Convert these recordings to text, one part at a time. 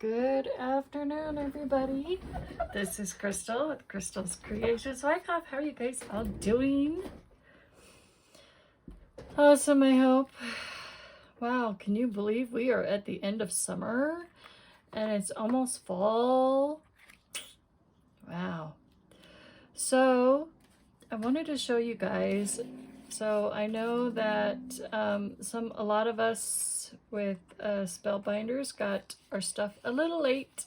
Good afternoon, everybody. This is Crystal with Crystal's Creations. How are you guys all doing? Awesome, I hope. Wow, can you believe we are at the end of summer and it's almost fall? Wow. So I wanted to show you guys. So I know that a lot of us with Spellbinders got our stuff a little late.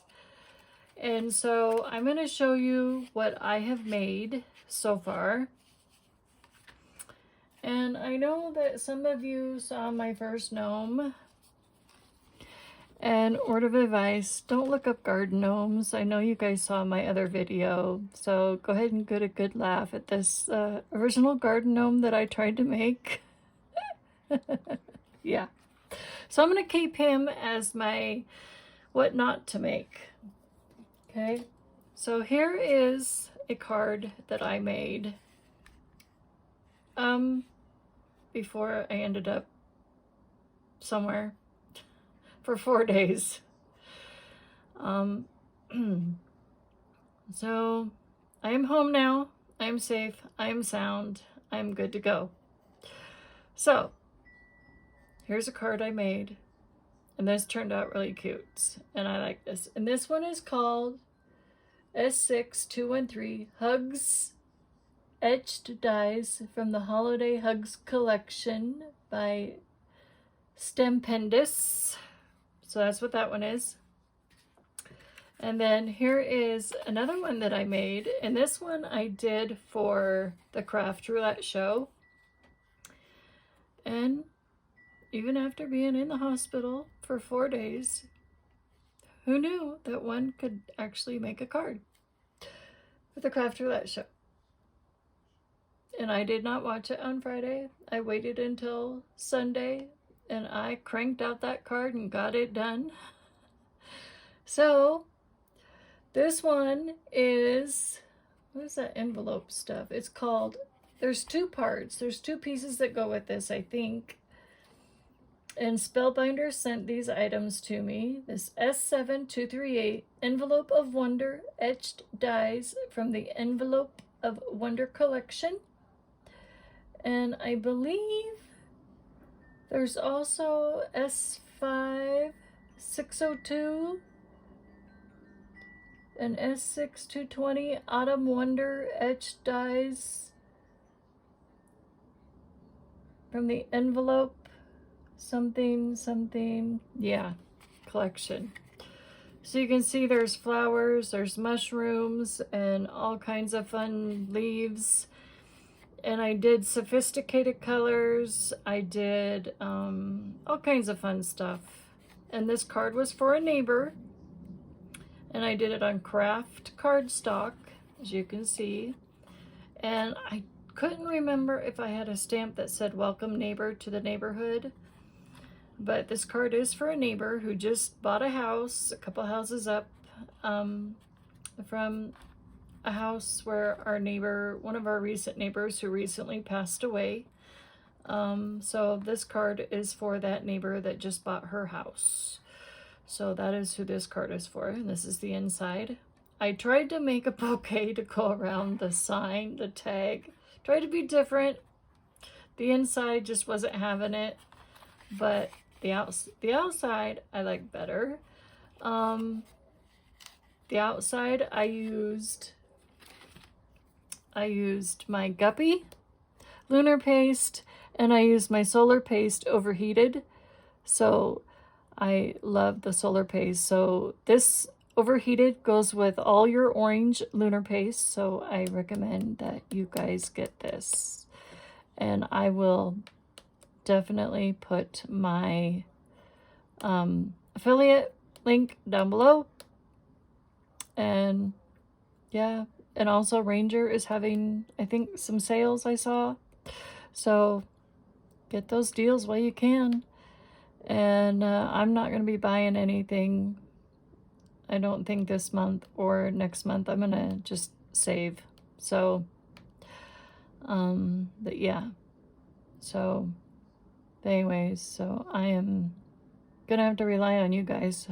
And so I'm going to show you what I have made so far. And I know that some of you saw my first gnome. And word of advice, don't look up garden gnomes. I know you guys saw my other video, so go ahead and get a good laugh at this original garden gnome that I tried to make. Yeah. So I'm going to keep him as my what not to make. Okay. So here is a card that I made before I ended up somewhere for 4 days. So I am home now. I am safe. I am sound. I am good to go. So here's a card I made, and this turned out really cute, and I like this. And this one is called S6213 Hugs Etched Dies from the Holiday Hugs Collection by Stampendous. So that's what that one is. And then here is another one that I made, and this one I did for the craft roulette show. And even after being in the hospital for 4 days, who knew that one could actually make a card for the craft roulette show? And I did not watch it on Friday. I waited until Sunday and I cranked out that card and got it done. So this one is, what is that envelope stuff? It's called, there's two parts. There's two pieces that go with this, I think. And Spellbinders sent these items to me. This S7238 Envelope of Wonder Etched Dies from the Envelope of Wonder collection. And I believe there's also S5602 and S6220 Autumn Wonder Etched Dies from the Envelope something, yeah, collection. So you can see there's flowers, there's mushrooms, and all kinds of fun leaves. And I did sophisticated colors. I did all kinds of fun stuff. And this card was for a neighbor. And I did it on craft cardstock, as you can see. And I couldn't remember if I had a stamp that said welcome neighbor to the neighborhood. But this card is for a neighbor who just bought a house, a couple houses up from a house where our neighbor, one of our recent neighbors who recently passed away. So this card is for that neighbor that just bought her house. So that is who this card is for. And this is the inside. I tried to make a bouquet to go around the sign, the tag. Tried to be different. The inside just wasn't having it. But the outside I like better. The outside I used my Guppy lunar paste, and I used my solar paste overheated. So I love the solar paste. So this overheated goes with all your orange lunar paste. So I recommend that you guys get this. And I will definitely put my affiliate link down below. And yeah, and also Ranger is having, I think, some sales I saw. So get those deals while you can. And I'm not going to be buying anything, I don't think, this month or next month. I'm going to just save. So, but yeah. So anyways, so I am gonna have to rely on you guys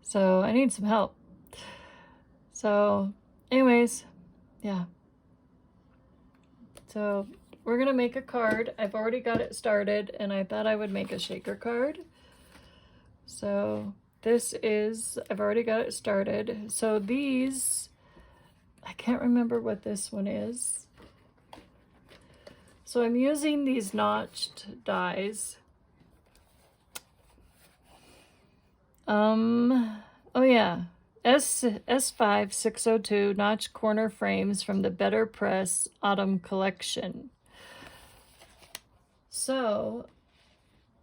So I need some help. So anyways, yeah. So we're going to make a card. I've already got it started, and I thought I would make a shaker card. So this is, I've already got it started. So these, I can't remember what this one is. So I'm using these notched dies. Oh yeah, S5 602 notch corner frames from the BetterPress Autumn Collection. So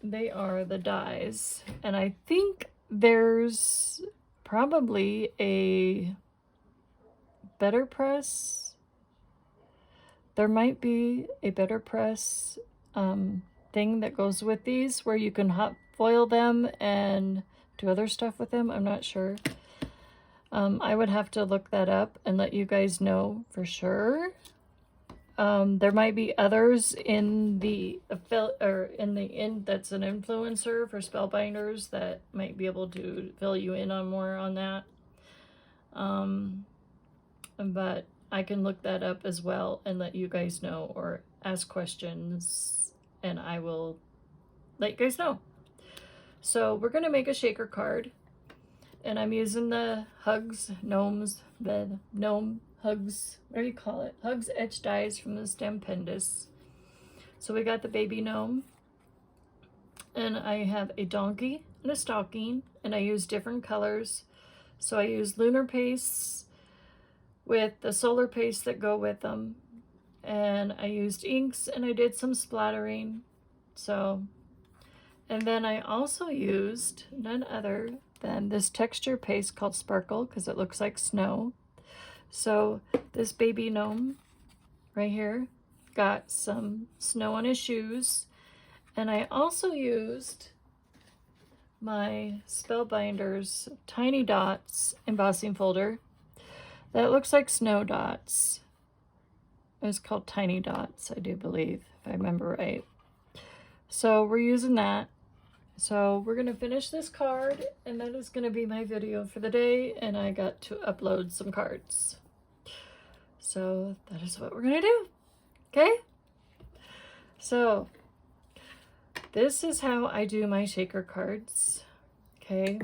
they are the dies, and I think there's probably a BetterPress. There might be a BetterPress thing that goes with these where you can hot foil them and do other stuff with them. I'm not sure. I would have to look that up and let you guys know for sure. There might be others in the that's an influencer for Spellbinders that might be able to fill you in on more on that. But I can look that up as well and let you guys know, or ask questions, and I will let you guys know. So we're gonna make a shaker card, and I'm using the Gnome Hugs, what do you call it? Hugs Etched dies from the Stampendous. So we got the baby gnome, and I have a donkey and a stocking, and I use different colors. So I use lunar pastes with the solar pastes that go with them, and I used inks, and I did some splattering. So, and then I also used none other than this texture paste called Sparkle, because it looks like snow. So this baby gnome right here got some snow on his shoes, and I also used my Spellbinders Tiny Dots embossing folder that looks like snow dots. It's called Tiny Dots, I do believe, if I remember right. So we're using that. So we're going to finish this card, and that is going to be my video for the day, and I got to upload some cards. So that is what we're going to do. Okay? So this is how I do my shaker cards. Okay?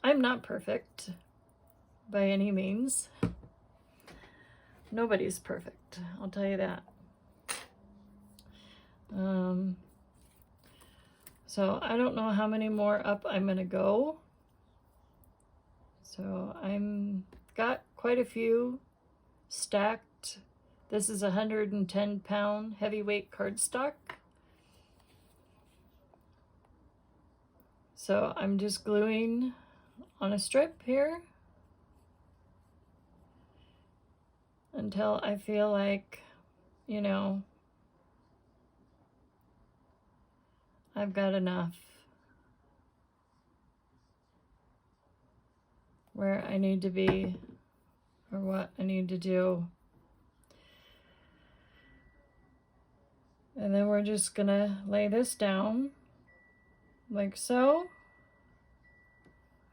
I'm not perfect by any means. Nobody's perfect, I'll tell you that. So I don't know how many more up I'm gonna go. So I'm got quite a few stacked. This is 110-pound heavyweight cardstock. So I'm just gluing on a strip here until I feel like, you know, I've got enough where I need to be or what I need to do. And then we're just gonna lay this down like so.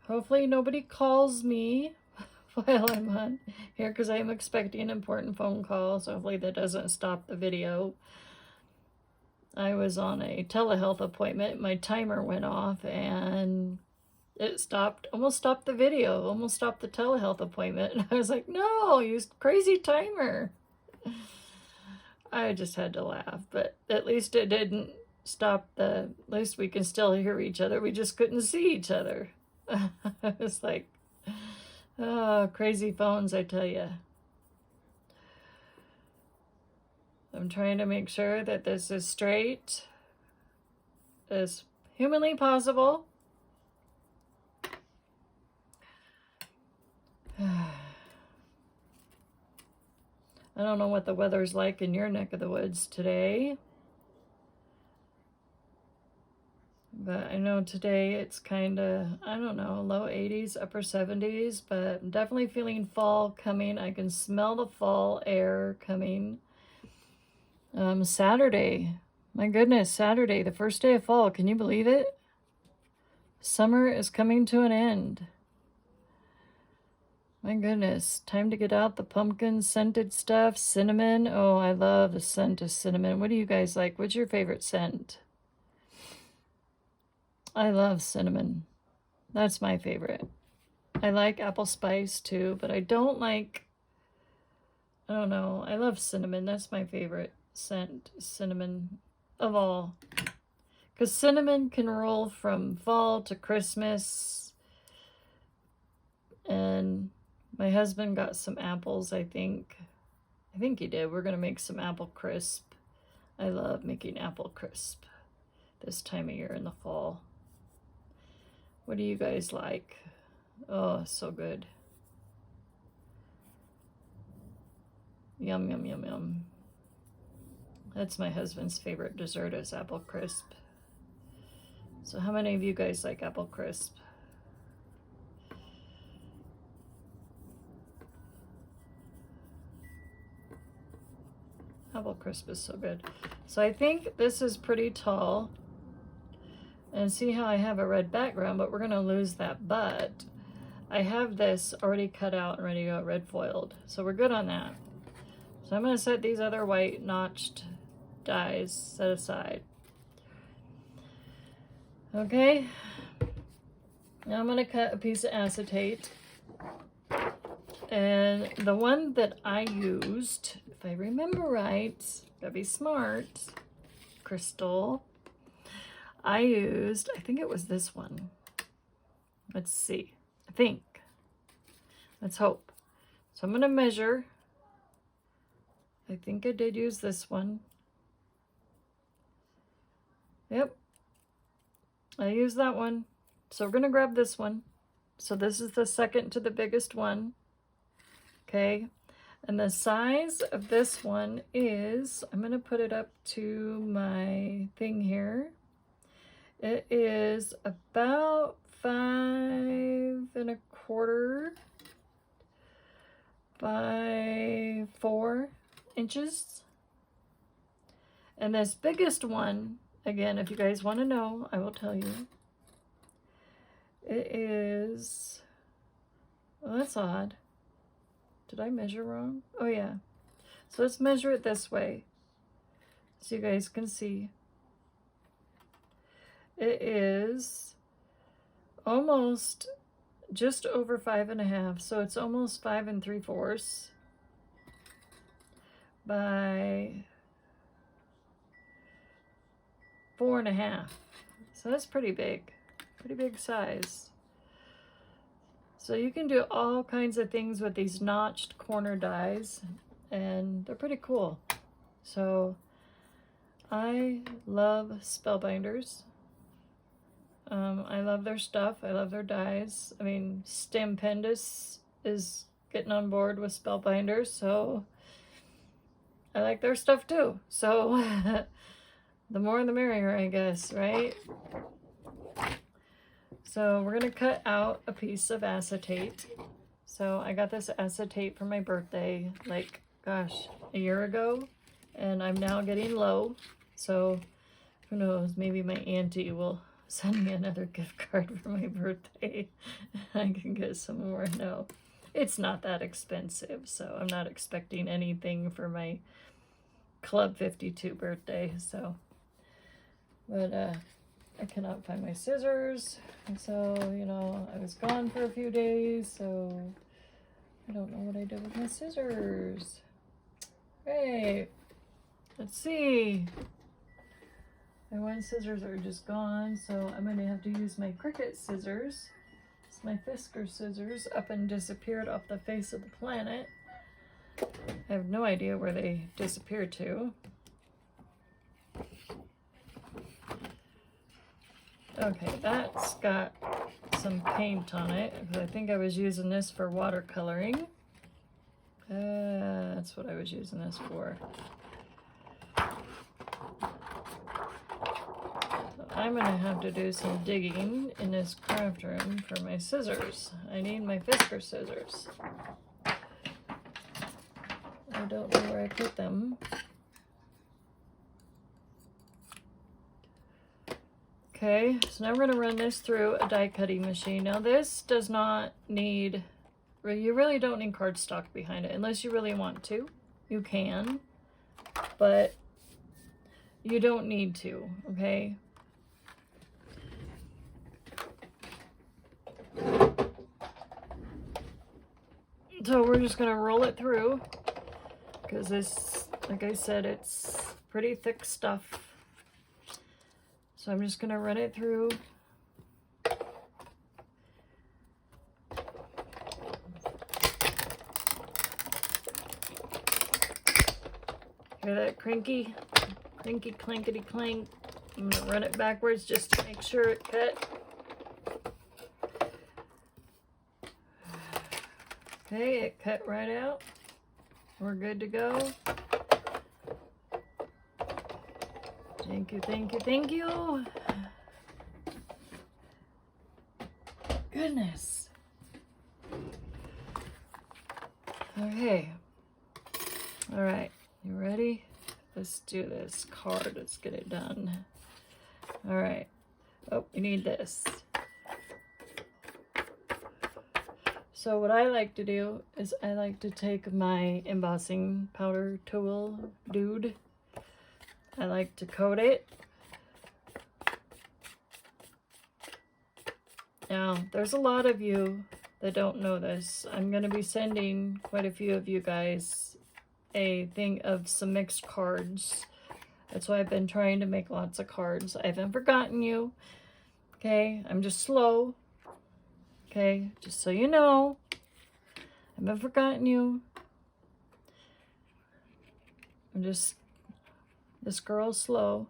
Hopefully nobody calls me while I'm on here, because I'm expecting an important phone call, so hopefully that doesn't stop the video. I was on a telehealth appointment. My timer went off and it stopped, almost stopped the video, almost stopped the telehealth appointment. And I was like, no, you crazy timer. I just had to laugh, but at least it didn't stop at least we can still hear each other. We just couldn't see each other. I was like, oh, crazy phones, I tell you. I'm trying to make sure that this is straight as humanly possible. I don't know what the weather's like in your neck of the woods today, but I know today it's kind of, I don't know, low 80s, upper 70s, but I'm definitely feeling fall coming. I can smell the fall air coming. Saturday, my goodness, Saturday, the first day of fall, can you believe it? Summer is coming to an end. My goodness, time to get out the pumpkin scented stuff. Cinnamon. Oh, I love the scent of cinnamon. What do you guys like? What's your favorite scent? I love cinnamon. That's my favorite. I like apple spice too, but I don't like, I don't know. I love cinnamon. That's my favorite scent, cinnamon of all. Because cinnamon can roll from fall to Christmas. And my husband got some apples, I think. I think he did. We're going to make some apple crisp. I love making apple crisp this time of year in the fall. What do you guys like? Oh, so good. Yum, yum, yum, yum. That's my husband's favorite dessert is apple crisp. So how many of you guys like apple crisp? Apple crisp is so good. So I think this is pretty tall. And see how I have a red background, but we're gonna lose that butt. I have this already cut out and ready to go, red foiled. So we're good on that. So I'm gonna set these other white notched dies set aside. Okay. Now I'm gonna cut a piece of acetate. And the one that I used, if I remember right, gotta be smart, crystal. I used, I think it was this one. Let's see. I think. Let's hope. So I'm going to measure. I think I did use this one. Yep. I used that one. So we're going to grab this one. So this is the second to the biggest one. Okay. And the size of this one is, I'm going to put it up to my thing here. It is about 5 1/4 by 4 inches. And this biggest one, again, if you guys want to know, I will tell you. It is, well, that's odd. Did I measure wrong? Oh yeah. So let's measure it this way so you guys can see. It is almost just over 5 1/2, so it's almost 5 3/4 by 4 1/2. So that's pretty big size. So you can do all kinds of things with these notched corner dies, and they're pretty cool. So I love Spellbinders. I love their stuff. I love their dies. I mean, Stampendous is getting on board with Spellbinders, so I like their stuff too. So the more the merrier, I guess, right? So we're gonna cut out a piece of acetate. So I got this acetate for my birthday, like, gosh, a year ago, and I'm now getting low. So who knows, maybe my auntie will send me another gift card for my birthday. I can get some more. No, it's not that expensive, so I'm not expecting anything for my Club 52 birthday. So, but I cannot find my scissors, and so, you know, I was gone for a few days, so I don't know what I did with my scissors. Hey, let's see. My one scissors are just gone, so I'm going to have to use my Cricut scissors. It's my Fisker scissors up and disappeared off the face of the planet. I have no idea where they disappeared to. Okay, that's got some paint on it, because I think I was using this for watercoloring. That's what I was using this for. I'm gonna have to do some digging in this craft room for my scissors. I need my Fisker scissors. I don't know where I put them. Okay, so now we're going to run this through a die cutting machine. Now this does not need, you really don't need cardstock behind it unless you really want to. You can, but you don't need to, okay? So we're just going to roll it through because this, like I said, it's pretty thick stuff. So I'm just going to run it through. Hear that cranky clankety clank? I'm going to run it backwards just to make sure it cut. Okay, it cut right out. We're good to go. Thank you, thank you, thank you. Goodness. Okay. All right, you ready? Let's do this card. Let's get it done. All right. Oh, we need this. So what I like to do is I like to take my embossing powder tool, dude. I like to coat it. Now, there's a lot of you that don't know this. I'm going to be sending quite a few of you guys a thing of some mixed cards. That's why I've been trying to make lots of cards. I haven't forgotten you. Okay, I'm just slow. Okay, just so you know. I haven't forgotten you. I'm just, this girl's slow.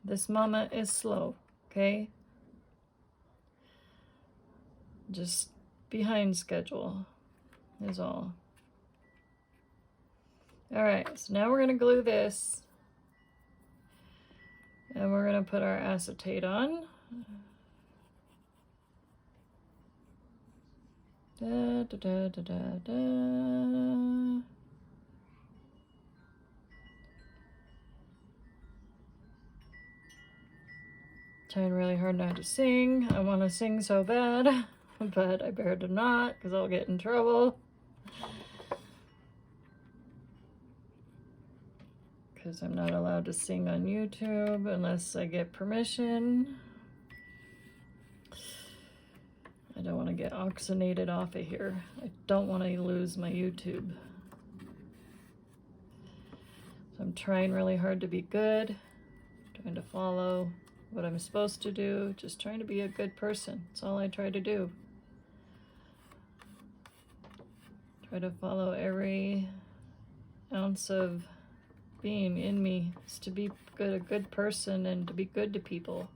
This mama is slow, okay? Just behind schedule is all. All right, so now we're gonna glue this. And we're gonna put our acetate on. Da, da, da, da, da, da. Trying really hard not to sing. I want to sing so bad, but I better not because I'll get in trouble. Because I'm not allowed to sing on YouTube unless I get permission. I don't want to get oxygenated off of here. I don't want to lose my YouTube. So I'm trying really hard to be good, trying to follow what I'm supposed to do, just trying to be a good person. That's all I try to do. Try to follow every ounce of being in me is to be good, a good person and to be good to people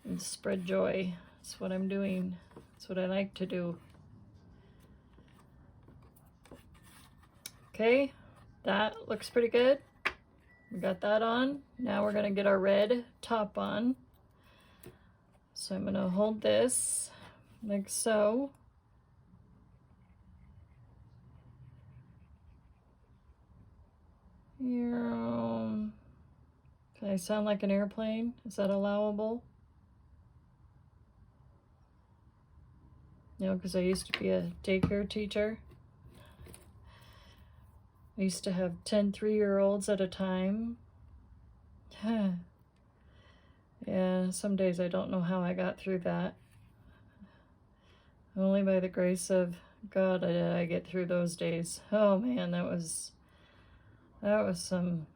and spread joy. That's what I'm doing. That's what I like to do. Okay, that looks pretty good. We got that on. Now we're gonna get our red top on. So I'm gonna hold this like so. Can I sound like an airplane? Is that allowable? No, because I used to be a daycare teacher. I used to have 10 3-year-olds at a time. Yeah, some days I don't know how I got through that. Only by the grace of God did I get through those days. Oh man, that was some,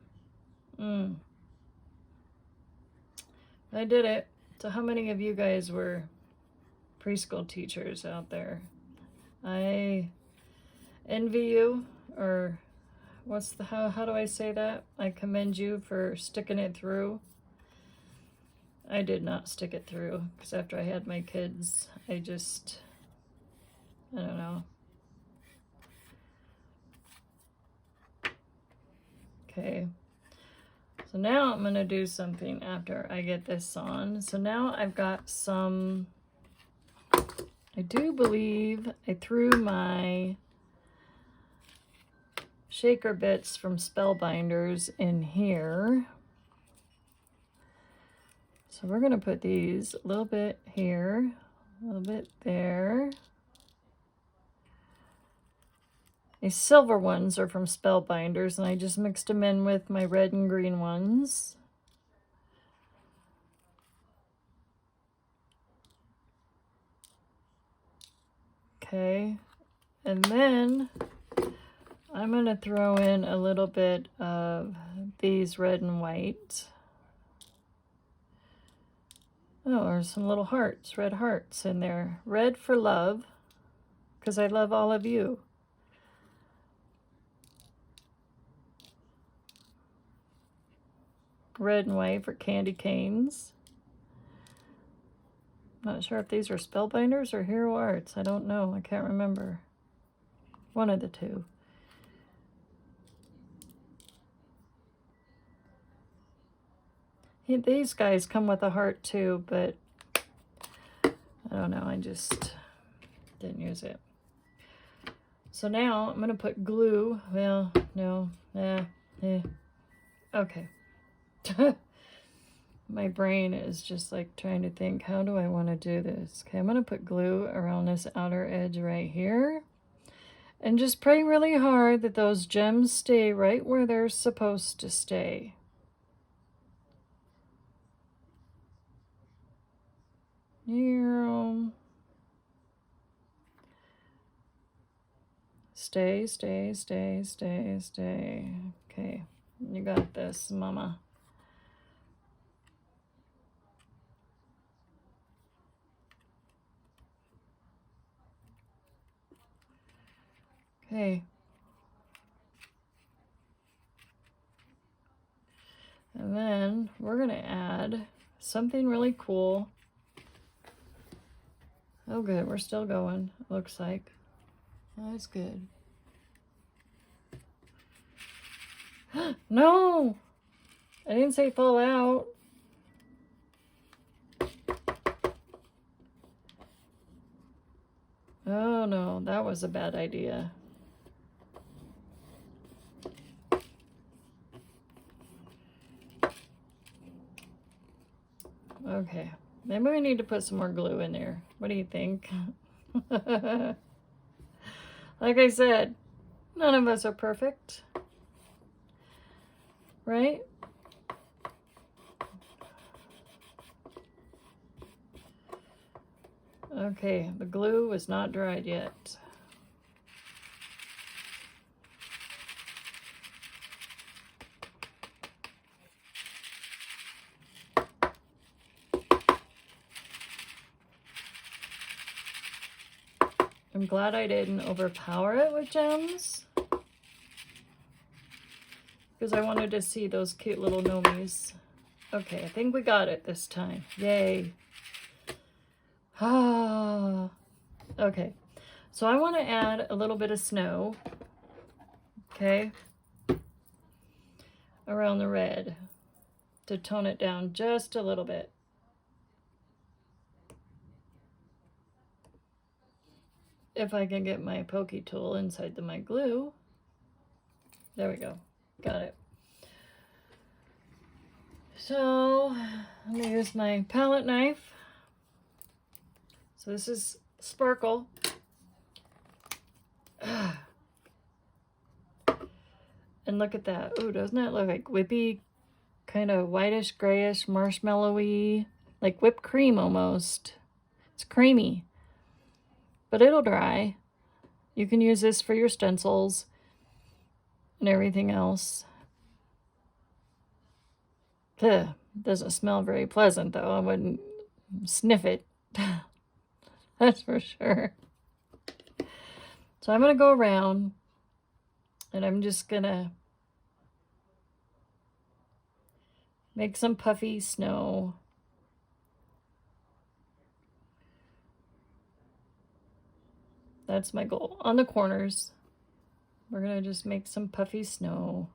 I did it. So how many of you guys were preschool teachers out there? I envy you, or what's the, how do I say that? I commend you for sticking it through. I did not stick it through, because after I had my kids, I don't know. Okay, so now I'm gonna do something after I get this on. So now I've got some, I do believe I threw my shaker bits from Spellbinders in here. So we're going to put these a little bit here, a little bit there. These silver ones are from Spellbinders, and I just mixed them in with my red and green ones. Okay, and then I'm going to throw in a little bit of these red and white. Oh, there's some little hearts, red hearts in there. Red for love, because I love all of you. Red and white for candy canes. Not sure if these are Spellbinders or Hero Arts. I don't know. I can't remember. One of the two. These guys come with a heart too, but I don't know. I just didn't use it. So now I'm going to put glue. Well, no. Okay. My brain is just like trying to think, how do I want to do this? Okay, I'm going to put glue around this outer edge right here. And just pray really hard that those gems stay right where they're supposed to stay. Stay, stay, stay, stay, stay. Okay, you got this, Mama. Okay. And then we're going to add something really cool. Oh, good. We're still going, looks like. Oh, that's good. No! I didn't say fall out. Oh, no. That was a bad idea. Okay. Maybe we need to put some more glue in there. What do you think? Like I said, none of us are perfect. Right? Okay, the glue is not dried yet. I'm glad I didn't overpower it with gems, because I wanted to see those cute little gnomies. Okay, I think we got it this time. Yay. Ah. Okay, so I want to add a little bit of snow, okay, around the red to tone it down just a little bit. If I can get my pokey tool inside my glue. There we go. Got it. So I'm going to use my palette knife. So this is Sparkle. And look at that. Ooh, doesn't that look like whippy, kind of whitish, grayish, marshmallowy, like whipped cream almost. It's creamy. But it'll dry. You can use this for your stencils and everything else. Ugh, doesn't smell very pleasant though. I wouldn't sniff it. That's for sure. So I'm going to go around and I'm just going to make some puffy snow. That's my goal. On the corners, we're going to just make some puffy snow.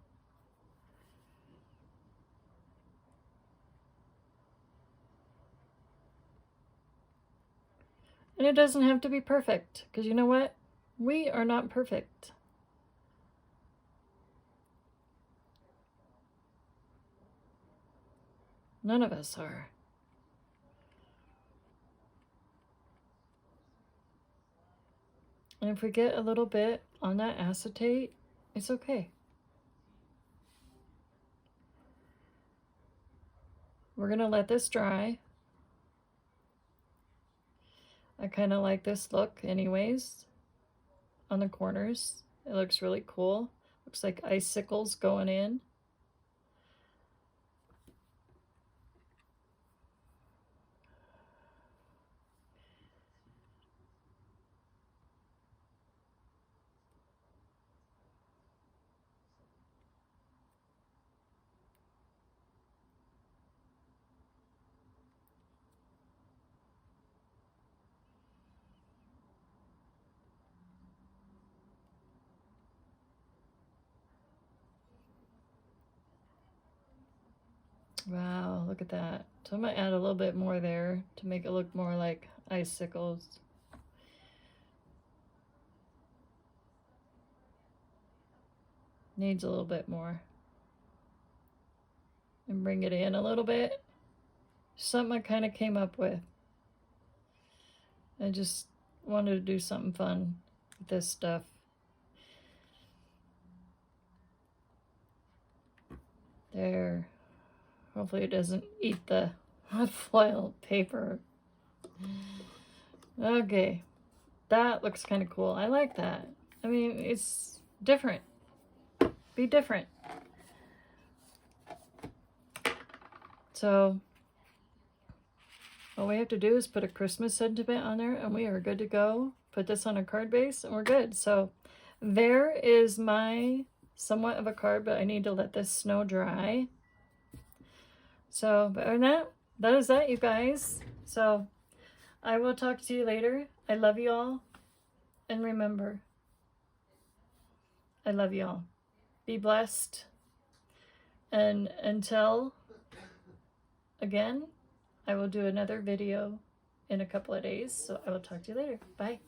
And it doesn't have to be perfect, because you know what? We are not perfect. None of us are. And if we get a little bit on that acetate, it's okay. We're gonna let this dry. I kind of like this look anyways on the corners. It looks really cool. Looks like icicles going in. Wow, look at that. So I'm gonna add a little bit more there to make it look more like icicles. Needs a little bit more. And bring it in a little bit. Something I kind of came up with. I just wanted to do something fun with this stuff. There. Hopefully it doesn't eat the foil paper. Okay. That looks kind of cool. I like that. I mean, it's different. Be different. So all we have to do is put a Christmas sentiment on there and we are good to go. Put this on a card base and we're good. So there is my somewhat of a card, but I need to let this snow dry. So, but other than that, that is that, you guys. So I will talk to you later. I love you all. And remember, I love you all. Be blessed. And until again, I will do another video in a couple of days. So I will talk to you later. Bye.